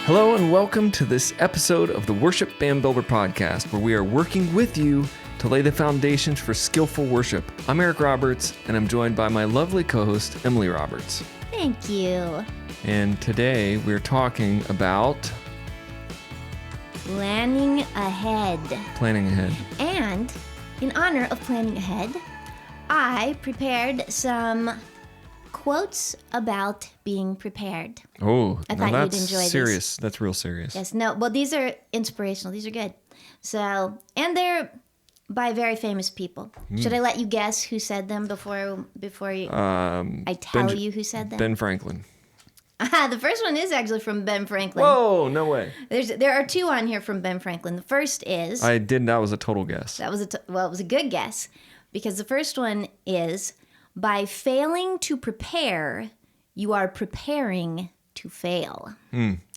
Hello and welcome to this episode of the Worship Band Builder Podcast, where we are working with you to lay the foundations for skillful worship. I'm Eric Roberts, and I'm joined by my lovely co-host, Emily Roberts. Thank you. And today we're talking about Planning ahead. planning ahead. And in honor of planning ahead, I prepared some quotes about being prepared. Oh, I now thought you'd that's enjoy these. serious. That's real serious. Yes, no, well, these are inspirational. These are good. So, and they're by very famous people. Should I let you guess who said them before I tell you who said them? Ben Franklin. The first one is actually from Ben Franklin. Whoa, no way. There are two on here from Ben Franklin. The first is... That was a total guess. That was it was a good guess, because the first one is, by failing to prepare, you are preparing to fail.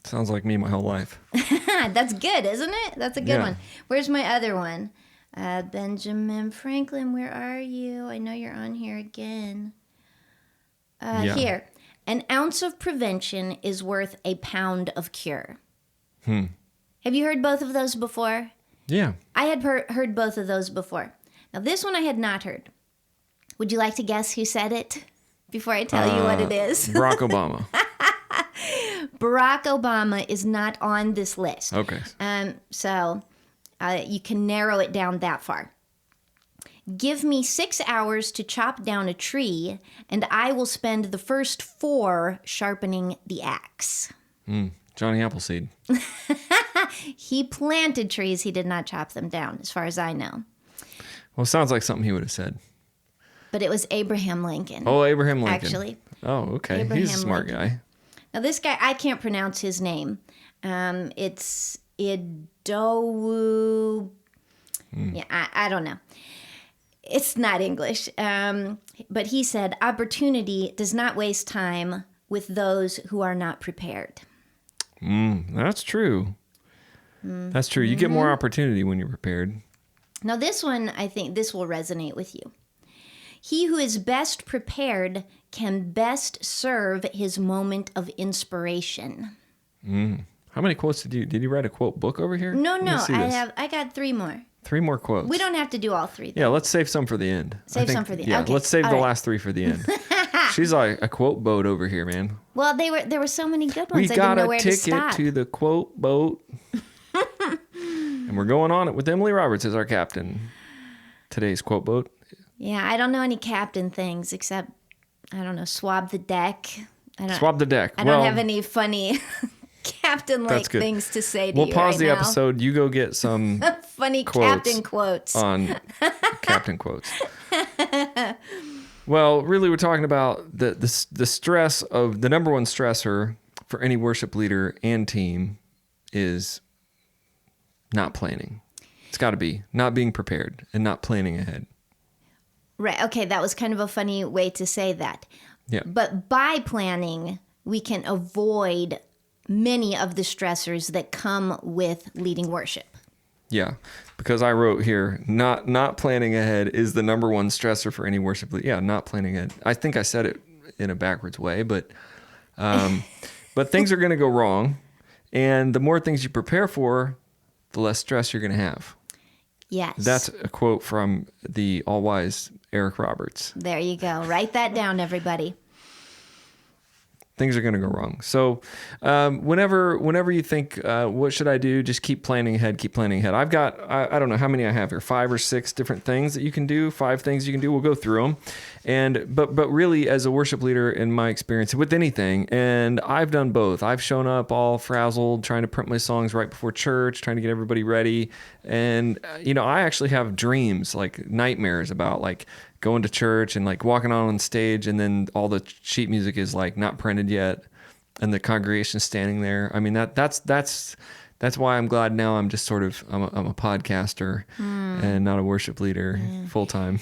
Sounds like me my whole life. That's good, isn't it? That's a good Yeah. one. Where's my other one? Benjamin Franklin, where are you? I know you're on here again. Yeah. Here. An ounce of prevention is worth a pound of cure. Have you heard both of those before? Yeah. I had heard both of those before. Now, this one I had not heard. Would you like to guess who said it before I tell you what it is? Barack Obama. Barack Obama is not on this list. Okay. So you can narrow it down that far. Give me 6 hours to chop down a tree, and I will spend the first 4 sharpening the axe. Johnny Appleseed. He planted trees. He did not chop them down, as far as I know. Well, sounds like something he would have said. But it was Abraham Lincoln. Oh, Abraham Lincoln. Actually. Oh, okay. He's a Abraham smart Lincoln. guy. Now, this guy, I can't pronounce his name. It's Idowu. Yeah, I don't know. It's not English. But he said, opportunity does not waste time with those who are not prepared. That's true. That's true. You get more opportunity when you're prepared. Now, this one, I think this will resonate with you. He who is best prepared can best serve his moment of inspiration. How many quotes did you write a quote book over here? No, Let me no, see this. I got 3 more. 3 more quotes. We don't have to do all 3. Yeah, let's save some for the end. Save some for the end. Yeah, Okay. let's save All the right. last 3 for the end. She's like a quote boat over here, man. Well, there were so many good ones. We I got didn't know a where to ticket stop. to the quote boat. And we're going on it with Emily Roberts as our captain. Today's quote boat. Yeah, I don't know any captain things except, I don't know, swab the deck. Swab the deck. I don't have any funny captain-like That's good. thing to say to We'll you pause right the now. episode. You go get some Funny quotes captain quotes. on captain quotes. Well, really, we're talking about the stress of the number one stressor for any worship leader and team is not planning. It's got to be not being prepared and not planning ahead. Right, okay, that was kind of a funny way to say that. Yeah. But by planning, we can avoid many of the stressors that come with leading worship. Yeah, because I wrote here, not planning ahead is the number one stressor for any worship leader. Yeah, not planning ahead. I think I said it in a backwards way, but things are going to go wrong, and the more things you prepare for, the less stress you're going to have. Yes. That's a quote from the all-wise Eric Roberts. There you go. Write that down, everybody. Things are going to go wrong. So whenever you think, what should I do? Just keep planning ahead, keep planning ahead. I've got, I don't know how many I have here, 5 or 6 different things that you can do, 5 things you can do. We'll go through them. But really, as a worship leader, in my experience with anything, and I've done both. I've shown up all frazzled, trying to print my songs right before church, trying to get everybody ready. And, I actually have dreams, like nightmares about like going to church and like walking on stage, and then all the sheet music is like not printed yet, and the congregation's standing there. I mean, that's why I'm glad now I'm just sort of I'm a podcaster and not a worship leader full time.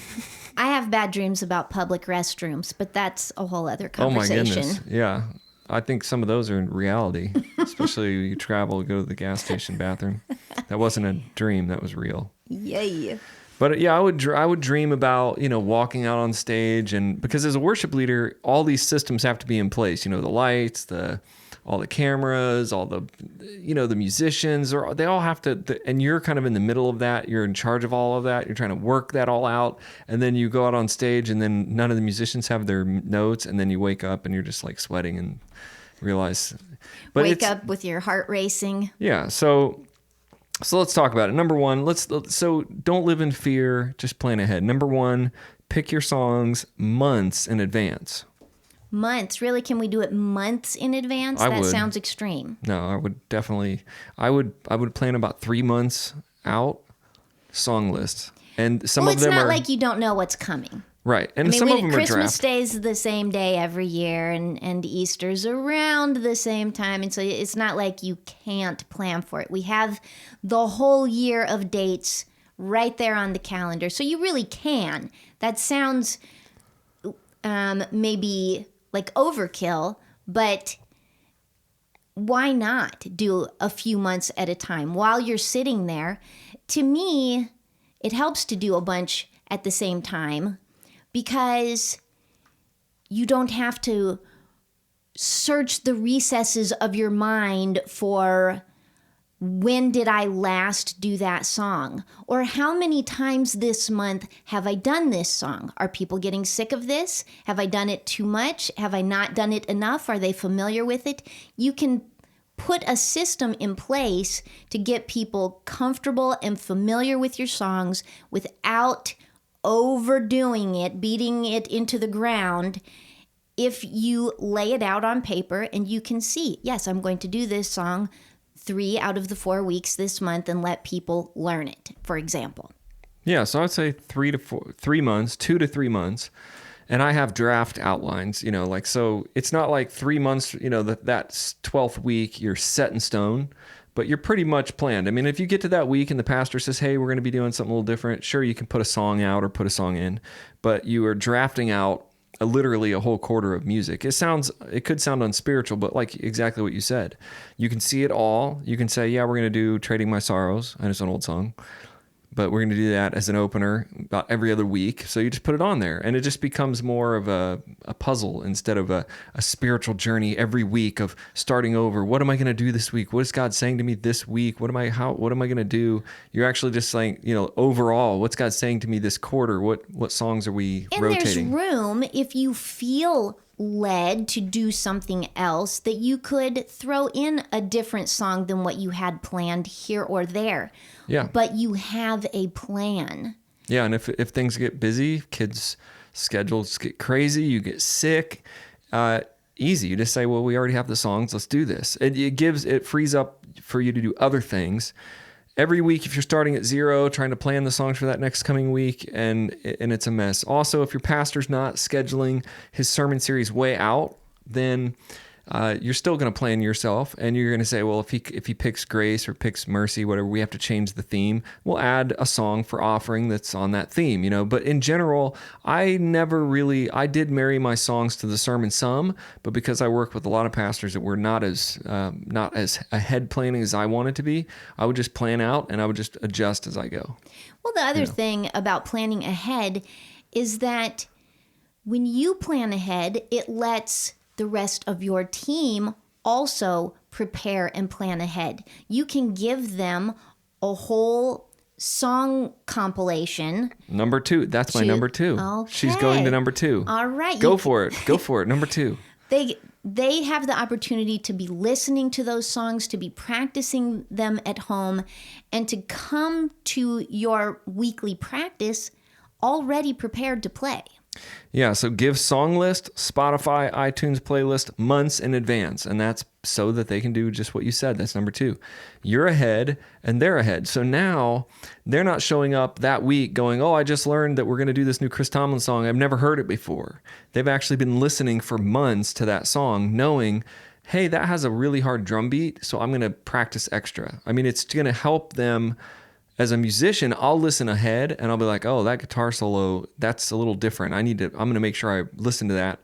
I have bad dreams about public restrooms, but that's a whole other Oh my conversation. goodness, yeah. I think some of those are in reality, especially you travel, go to the gas station bathroom. That wasn't a dream, that was real. Yay. But yeah, I would dream about, walking out on stage, and because as a worship leader, all these systems have to be in place. The lights, the all the cameras, all the, the musicians, or they all have to, and you're kind of in the middle of that. You're in charge of all of that. You're trying to work that all out. And then you go out on stage and then none of the musicians have their notes. And then you wake up and you're just like sweating and realize, but Wake up with your heart racing. yeah. So let's talk about it. Number one, so don't live in fear, just plan ahead. Number one, pick your songs months in advance. Months? Really? Can we do it months in advance? I That would. sounds extreme. No, I would definitely, I would plan about 3 months out song lists. And some Well, of it's them not are, like you don't know what's coming. right. And I mean, some of them are Christmas draft. Day's the same day every year, and Easter's around the same time, and so it's not like you can't plan for it. We have the whole year of dates right there on the calendar, so you really can. That sounds maybe like overkill, but why not do a few months at a time while you're sitting there? To me, it helps to do a bunch at the same time because you don't have to search the recesses of your mind for when did I last do that song? Or how many times this month have I done this song? Are people getting sick of this? Have I done it too much? Have I not done it enough? Are they familiar with it? You can put a system in place to get people comfortable and familiar with your songs without overdoing it, beating it into the ground. If you lay it out on paper and you can see, yes, I'm going to do this song 3 out of the 4 weeks this month and let people learn it, for example. Yeah, so I would say 3 months, 2 to 3 months. And I have draft outlines, so it's not like 3 months, that 12th week, you're set in stone, but you're pretty much planned. I mean, if you get to that week and the pastor says, hey, we're going to be doing something a little different, sure, you can put a song out or put a song in, but you are drafting out literally a whole quarter of music. It could sound unspiritual, but like exactly what you said, you can see it all. You can say, yeah, we're going to do Trading My Sorrows. And it's an old song, but we're going to do that as an opener about every other week. So you just put it on there and it just becomes more of a puzzle instead of a spiritual journey every week of starting over. What am I going to do this week? What is God saying to me this week? What am I going to do? You're actually just saying, overall, what's God saying to me this quarter? What songs are we rotating? And there's room if you feel led to do something else that you could throw in a different song than what you had planned here or there. Yeah. But you have a plan. Yeah, and if things get busy, kids' schedules get crazy, you get sick, easy. You just say, well, we already have the songs, let's do this. It frees up for you to do other things. Every week, if you're starting at 0, trying to plan the songs for that next coming week, and it's a mess. Also, if your pastor's not scheduling his sermon series way out, then you're still going to plan yourself, and you're going to say, well, if he picks grace or picks mercy, whatever, we have to change the theme. We'll add a song for offering that's on that theme, But in general, I did marry my songs to the sermon some, but because I work with a lot of pastors that were not as ahead planning as I wanted to be, I would just plan out and I would just adjust as I go. Well, the other thing about planning ahead is that when you plan ahead, it lets the rest of your team also prepare and plan ahead. You can give them a whole song compilation. Number 2. That's my number 2. Okay. She's going to number 2. All right. Go for it. Go for it. Number 2. They have the opportunity to be listening to those songs, to be practicing them at home, and to come to your weekly practice already prepared to play. Yeah, so give song list, Spotify, iTunes playlist months in advance, and that's so that they can do just what you said. That's number 2. You're ahead and they're ahead. So now they're not showing up that week going, oh, I just learned that we're going to do this new Chris Tomlin song. I've never heard it before. They've actually been listening for months to that song, knowing, hey, that has a really hard drum beat, so I'm going to practice extra. I mean, it's going to help them. As a musician, I'll listen ahead and I'll be like, oh, that guitar solo, that's a little different. I'm going to make sure I listen to that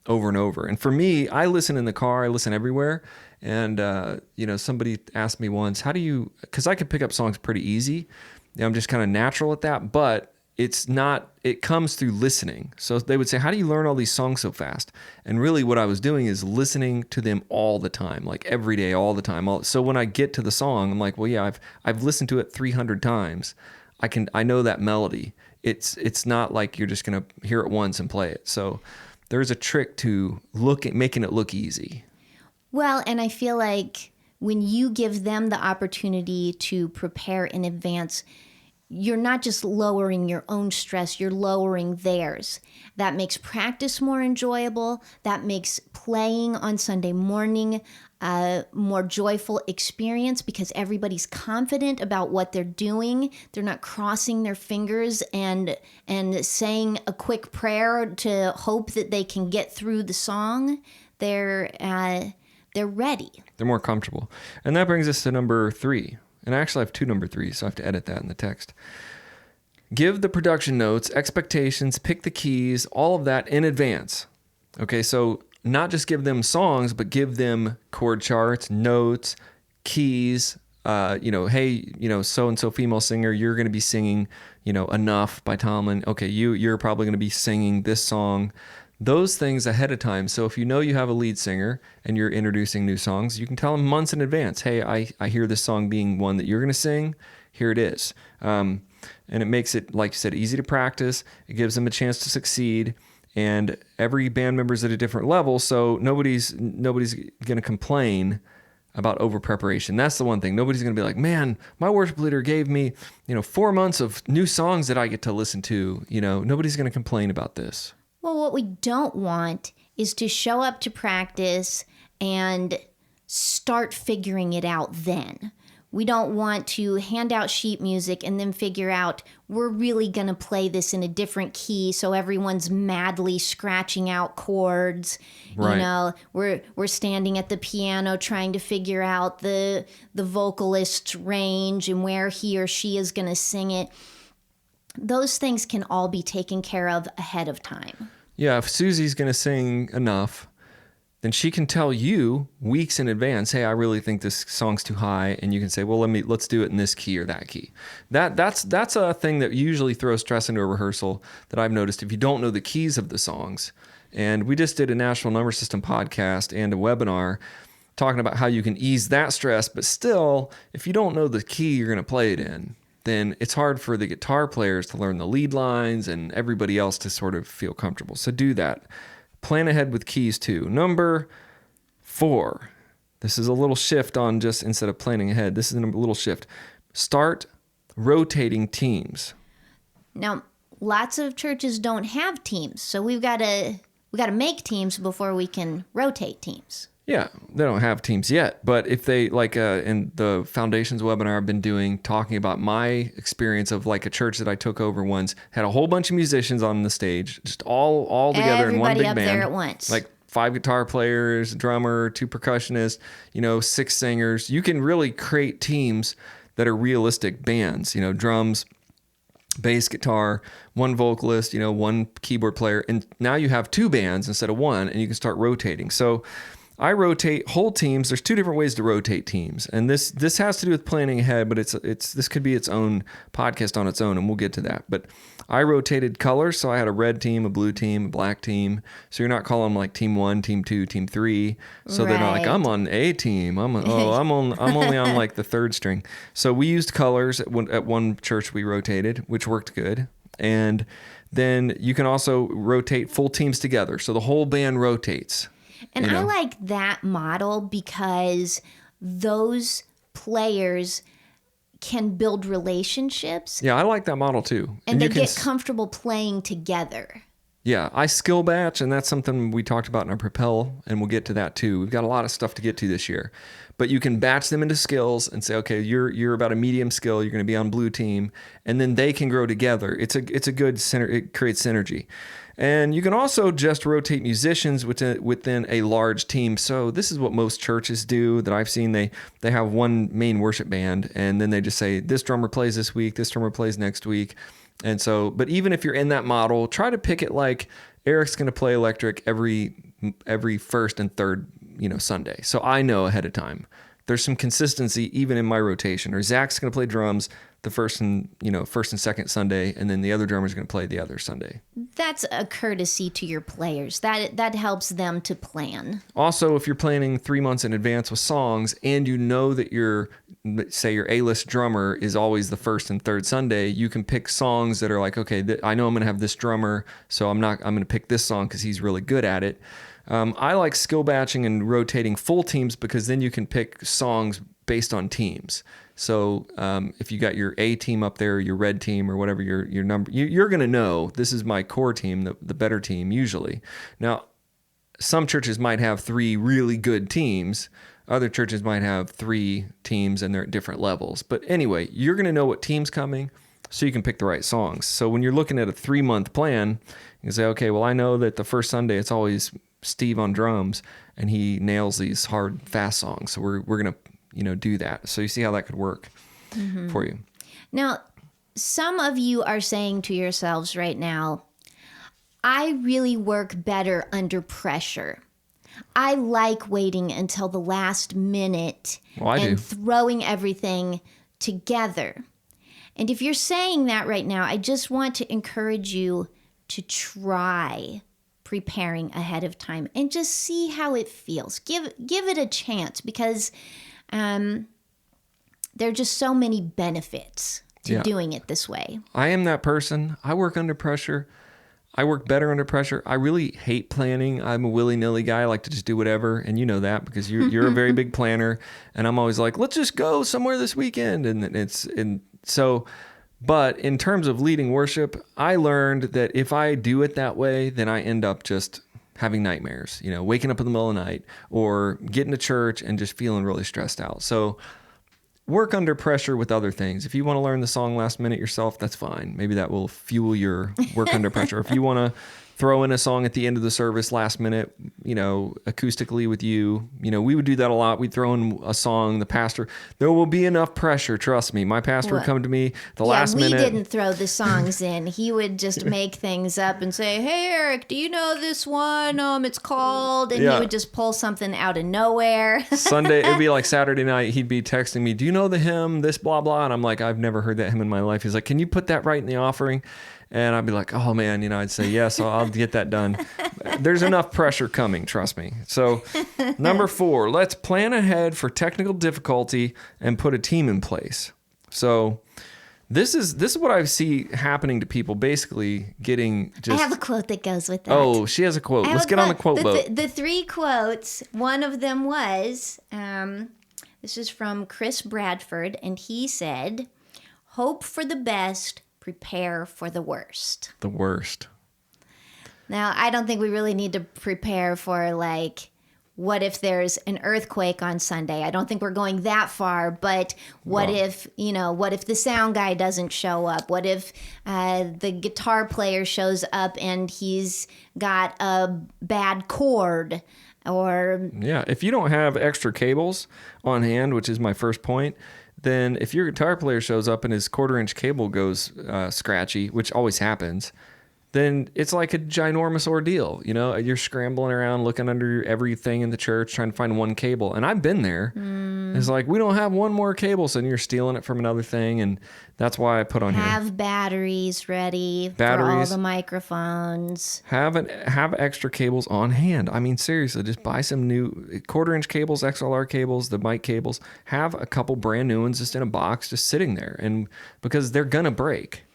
over and over. And for me, I listen in the car, I listen everywhere. And, somebody asked me once, because I could pick up songs pretty easy. I'm just kind of natural at that. But it comes through listening. So they would say, how do you learn all these songs so fast? And really what I was doing is listening to them all the time, like every day, all the time. So when I get to the song, I'm like, well, yeah, I've listened to it 300 times. I know that melody. It's not like you're just going to hear it once and play it. So there's a trick to making it look easy. Well, and I feel like when you give them the opportunity to prepare in advance, you're not just lowering your own stress, you're lowering theirs. That makes practice more enjoyable. That makes playing on Sunday morning a more joyful experience because everybody's confident about what they're doing. They're not crossing their fingers and saying a quick prayer to hope that they can get through the song. They're ready. They're more comfortable. And that brings us to number 3. And I actually have 2 number 3s, so I have to edit that in the text. Give the production notes, expectations, pick the keys, all of that in advance. Okay, so not just give them songs, but give them chord charts, notes, keys. Hey, so-and-so female singer, you're going to be singing, Enough by Tomlin. Okay, you're probably going to be singing this song. Those things ahead of time. So if you know you have a lead singer and you're introducing new songs, you can tell them months in advance, hey, I hear this song being one that you're going to sing. Here it is. And it makes it, like you said, easy to practice. It gives them a chance to succeed. And every band member's at a different level, so nobody's going to complain about over preparation. That's the one thing. Nobody's going to be like, man, my worship leader gave me, 4 months of new songs that I get to listen to. Nobody's going to complain about this. Well, what we don't want is to show up to practice and start figuring it out then. We don't want to hand out sheet music and then figure out we're really going to play this in a different key so everyone's madly scratching out chords. Right. We're standing at the piano trying to figure out the vocalist's range and where he or she is going to sing it. Those things can all be taken care of ahead of time. Yeah, if Susie's going to sing Enough, then she can tell you weeks in advance, hey, I really think this song's too high, and you can say, well, let's do it in this key or that key. That's a thing that usually throws stress into a rehearsal that I've noticed if you don't know the keys of the songs. And we just did a National Number System podcast and a webinar talking about how you can ease that stress, but still, if you don't know the key you're going to play it in, then it's hard for the guitar players to learn the lead lines and everybody else to sort of feel comfortable. So do that. Plan ahead with keys too. Number 4. This is a little shift on just instead of planning ahead. This is a little shift. Start rotating teams. Now, lots of churches don't have teams, so we got to make teams before we can rotate teams. Yeah, they don't have teams yet, but if they, in the Foundations webinar I've been doing, talking about my experience of like a church that I took over once, had a whole bunch of musicians on the stage, just all together Everybody in one big up band. there at once. Like 5 guitar players, drummer, 2 percussionists, 6 singers. You can really create teams that are realistic bands, drums, bass guitar, 1 vocalist, 1 keyboard player. And now you have 2 bands instead of 1, and you can start rotating. So I rotate whole teams. There's 2 different ways to rotate teams, and this has to do with planning ahead. But this could be its own podcast on its own, and we'll get to that. But I rotated colors, so I had a red team, a blue team, a black team. So you're not calling them like team 1, team 2, team 3. So they're not like I'm on a team. I'm only on like the 3rd string. So we used colors at one church we rotated, which worked good. And then you can also rotate full teams together, so the whole band rotates. And I like that model because those players can build relationships. Yeah, I like that model too. And they get comfortable playing together. Yeah, I skill batch, and that's something we talked about in our Propel, and we'll get to that too. We've got a lot of stuff to get to this year. But you can batch them into skills and say, okay, you're about a medium skill, you're going to be on blue team, and then they can grow together. It's a good center. It creates synergy. And you can also just rotate musicians within a large team. So this is what most churches do that I've seen. They have one main worship band, and then they just say, this drummer plays this week, this drummer plays next week. And so, but even if you're in that model, try to pick it like Eric's going to play electric every first and third, Sunday. So I know ahead of time there's some consistency even in my rotation. Or Zach's going to play drums the first and second Sunday, and then the other drummer's going to play the other Sunday. That's a courtesy to your players. That helps them to plan. Also, if you're planning 3 months in advance with songs, and you know that your A-list drummer is always the first and third Sunday, you can pick songs that are like, okay, I know I'm going to have this drummer, so I'm going to pick this song because he's really good at it. I like skill batching and rotating full teams because then you can pick songs based on teams. So if you got your A team up there, your red team, or whatever your number, you're going to know this is my core team, the better team usually. Now, some churches might have 3 really good teams. Other churches might have 3 teams and they're at different levels. But anyway, you're going to know what team's coming so you can pick the right songs. So when you're looking at a 3-month plan, you can say, okay, well, I know that the first Sunday it's always Steve on drums and he nails these hard, fast songs. So we're going to do that. So you see how that could work for you. Now, some of you are saying to yourselves right now, I really work better under pressure. I like waiting until the last minute and throwing everything together. And if you're saying that right now, I just want to encourage you to try preparing ahead of time and just see how it feels. Give it a chance because there are just so many benefits to doing it this way. I am that person. I work under pressure. I work better under pressure. I really hate planning. I'm a willy-nilly guy. I like to just do whatever. And you know that because you're a very big planner. And I'm always like, let's just go somewhere this weekend. But in terms of leading worship, I learned that if I do it that way, then I end up just having nightmares, waking up in the middle of the night or getting to church and just feeling really stressed out. So work under pressure with other things. If you want to learn the song last minute yourself, that's fine. Maybe that will fuel your work under pressure. If you want to throw in a song at the end of the service last minute, acoustically with you, we would do that a lot. We'd throw in a song, the pastor, there will be enough pressure. Trust me. My pastor would come to me last minute. We didn't throw the songs in. He would just make things up and say, hey, Eric, do you know this one? It's called, and he would just pull something out of nowhere. Sunday, it'd be like Saturday night. He'd be texting me, do you know the hymn, this blah, blah. And I'm like, I've never heard that hymn in my life. He's like, can you put that right in the offering? And I'd be like, oh man, I'd say, yes, I'll get that done. There's enough pressure coming, trust me. So number 4, let's plan ahead for technical difficulty and put a team in place. So this is what I see happening to people, basically getting just... I have a quote that goes with that. Oh, she has a quote. Let's get on the quote boat. The 3 quotes, one of them was, this is from Chris Bradford, and he said, hope for the best, prepare for the worst. The worst. Now, I don't think we really need to prepare for, what if there's an earthquake on Sunday? I don't think we're going that far, but what if the sound guy doesn't show up? What if the guitar player shows up and he's got a bad chord? Or if you don't have extra cables on hand, which is my first point, then if your guitar player shows up and his 1/4-inch cable goes scratchy, which always happens, then it's like a ginormous ordeal. You're scrambling around looking under everything in the church trying to find one cable. And I've been there. It's like, we don't have one more cable, so you're stealing it from another thing. And that's why I put on have batteries ready for all the microphones. Have extra cables on hand. I mean, seriously, just buy some new 1/4-inch cables, XLR cables, the mic cables. Have a couple brand new ones just in a box, just sitting there. And because they're going to break,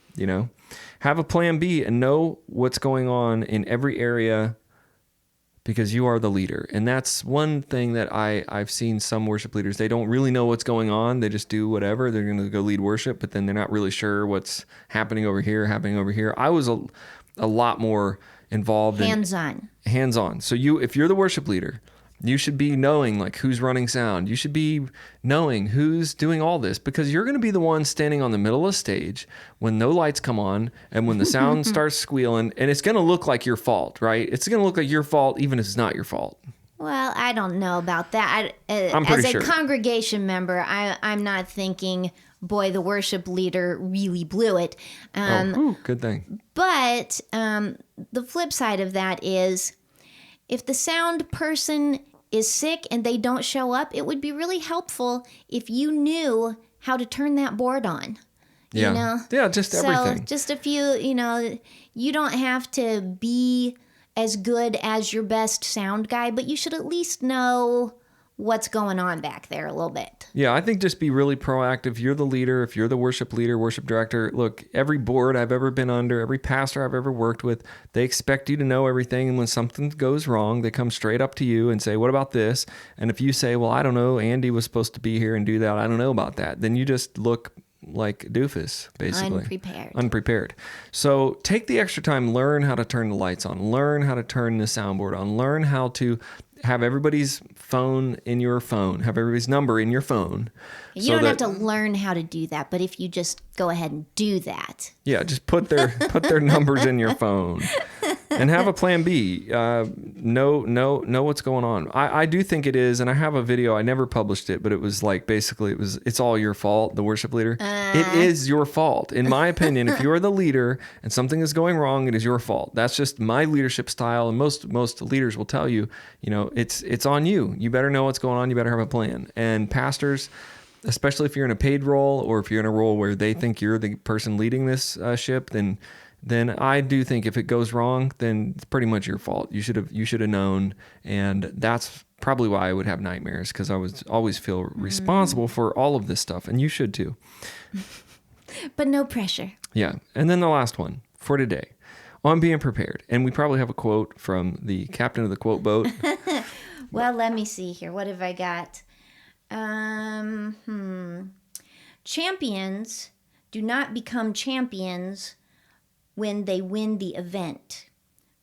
Have a plan B and know what's going on in every area because you are the leader. And that's one thing that I've seen some worship leaders, they don't really know what's going on. They just do whatever. They're going to go lead worship, but then they're not really sure what's happening over here. I was a lot more involved. Hands-on. So if you're the worship leader, you should be knowing who's running sound. You should be knowing who's doing all this because you're going to be the one standing on the middle of the stage when no lights come on and when the sound starts squealing, and it's going to look like your fault, right? It's going to look like your fault even if it's not your fault. Well, I don't know about that. I'm pretty sure. As a congregation member, I'm not thinking, boy, the worship leader really blew it. Good thing. But the flip side of that is if the sound person is sick and they don't show up, it would be really helpful if you knew how to turn that board on. Yeah. You know? Yeah, just everything. So just a few, you don't have to be as good as your best sound guy, but you should at least know what's going on back there a little bit. Yeah, I think just be really proactive. You're the leader. If you're the worship leader, worship director, look, every board I've ever been under, every pastor I've ever worked with, they expect you to know everything. And when something goes wrong, they come straight up to you and say, what about this? And if you say, well, I don't know, Andy was supposed to be here and do that, I don't know about that, then you just look like a doofus, basically. Unprepared. So take the extra time, learn how to turn the lights on, learn how to turn the soundboard on, learn how to have everybody's phone in your phone, have everybody's number in your phone. You don't have to learn how to do that, but if you just go ahead and do that. Yeah, just put their numbers in your phone and have a plan B. Know what's going on. I do think it is, and I have a video. I never published it, but it was like basically it's all your fault, the worship leader. It is your fault. In my opinion, if you're the leader and something is going wrong, it is your fault. That's just my leadership style, and most leaders will tell you, it's on you. You better know what's going on. You better have a plan. And pastors, especially if you're in a paid role or if you're in a role where they think you're the person leading this ship, then I do think if it goes wrong, then it's pretty much your fault. You should have known, and that's probably why I would have nightmares, because I would always feel responsible for all of this stuff, and you should too. But no pressure. Yeah, and then the last one for today, on being prepared, and we probably have a quote from the captain of the quote boat. Well, let me see here. What have I got? Champions do not become champions when they win the event,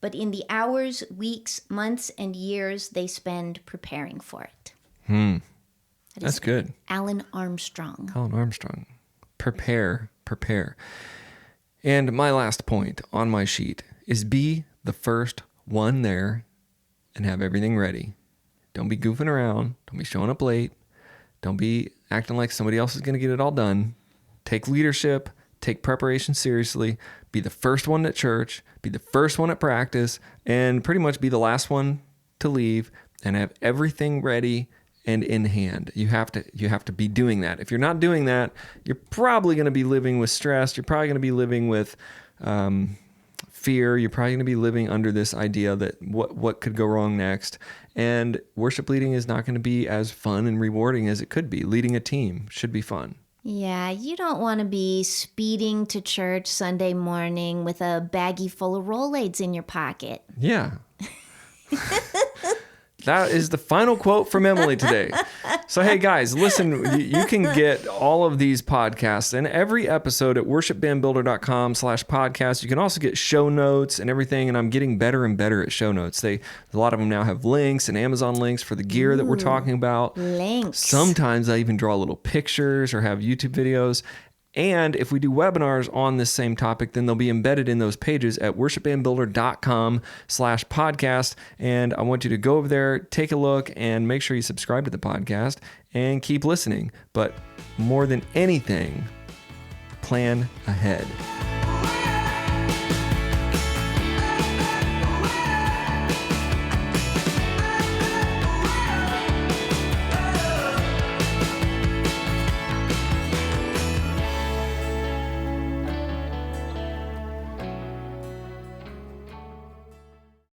but in the hours, weeks, months, and years they spend preparing for it. That's good. Alan Armstrong. Prepare. And my last point on my sheet is be the first one there and have everything ready. Don't be goofing around. Don't be showing up late. Don't be acting like somebody else is going to get it all done. Take leadership. Take preparation seriously. Be the first one at church. Be the first one at practice. And pretty much be the last one to leave, and have everything ready and in hand. You have to be doing that. If you're not doing that, you're probably going to be living with stress. You're probably going to be living with fear. You're probably going to be living under this idea that what could go wrong next. And worship leading is not going to be as fun and rewarding as it could be. Leading a team should be fun. Yeah, you don't want to be speeding to church Sunday morning with a baggie full of Rolaids in your pocket. Yeah. That is the final quote from Emily today. So, hey, guys, listen, you can get all of these podcasts and every episode at worshipbandbuilder.com/podcast. You can also get show notes and everything, and I'm getting better and better at show notes. A lot of them now have links and Amazon links for the gear that we're talking about. Links. Sometimes I even draw little pictures or have YouTube videos. And if we do webinars on this same topic, then they'll be embedded in those pages at worshipbandbuilder.com/podcast. And I want you to go over there, take a look, and make sure you subscribe to the podcast and keep listening. But more than anything, plan ahead.